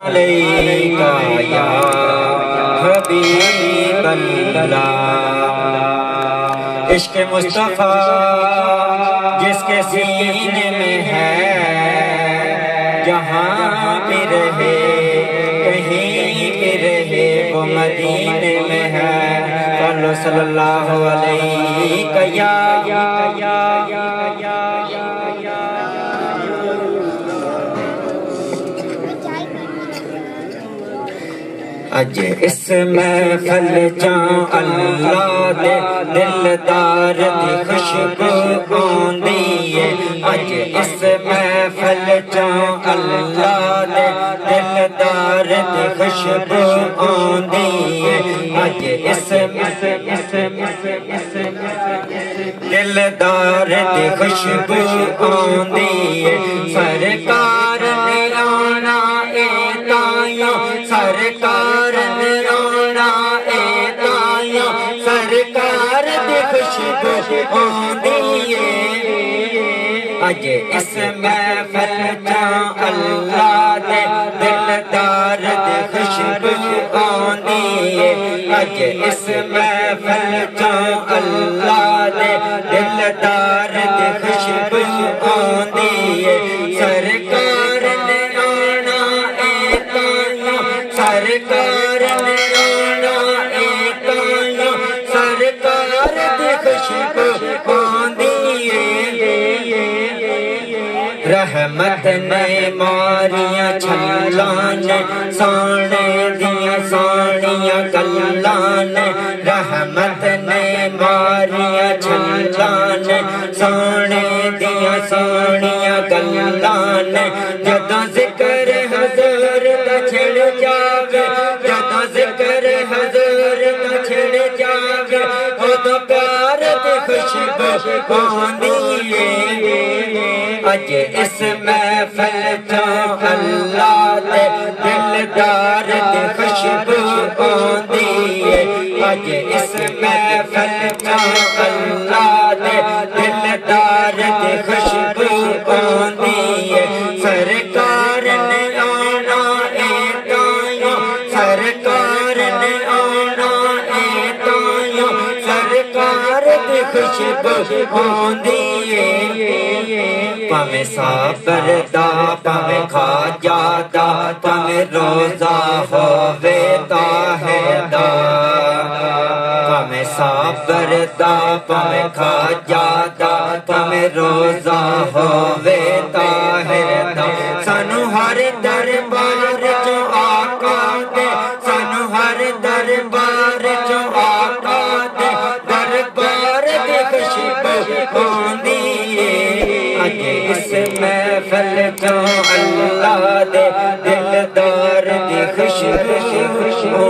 علیکہ یا حبیب اللہ۔ عشق مصطفیٰ جس کے سینے میں ہے، جہاں بھی رہے کہیں بھی رہے وہ مدینے میں ہے۔ صلی اللہ علیہ یا اج اس محفل چاں اللہ دے دلدار دی خوشبو آندی ہے۔ اج اس محفل چاں اللہ دے دلدار دی خوشبو آندی ہے۔ اج اس دلدار دی خوشبو آندی ہے۔ سرکار نے آنا اے تائیوں، سرکار نے آنا اے تائیوں، سرکار دی خوشبو آندی ہے۔ اج اس محفل چاں اللہ دے دلدار دی خوشبو آندی ہے۔ اج اس محفل چاں اللہ دے دلدار دی خوشبو آندی ہے۔ سرکار نے آنا اے تائیوں، سرکار نے آنا اے تائیوں، سرکار دی خوشبو آندی ہے۔ رحمت نے ماریاں چھلاں نے، سانے دیاں سانیاں گلاں نے، رحمت نے ماریاں چھلاں نے، سانے دیاں سانیاں گلاں نے۔ جدوں ذکر حضور دا چھڑ جاوے، جدوں ذکر حضور دا چھڑ جاوے، اودوں پیار دی خوشبو آندی ہے۔ اج اس محفل چاں اللہ دے دلدار دی خوشبو آندی ہے۔ اج اس محفل چاں اللہ دے دلدار دی خوشبو آندی ہے۔ سرکار نے آنا اے تائیوں، سرکار نے آنا اے تائیوں، سرکار دی خوشبو آندی ہے۔ پاویں صابر دا پاویں خواجہ دا، پاویں روزہ ہووے طاہر دا، پاویں صابر دا پاویں خواجہ دا، پاویں روزہ ہووے طاہر دا۔ سانو ہر دربار چوں آقا دے، سانو ہر دربار چوں آقا دے دربار دی خوشبو آندی ہے۔ اج اس محفل چوں اللہ دے دلدار دی خوشبو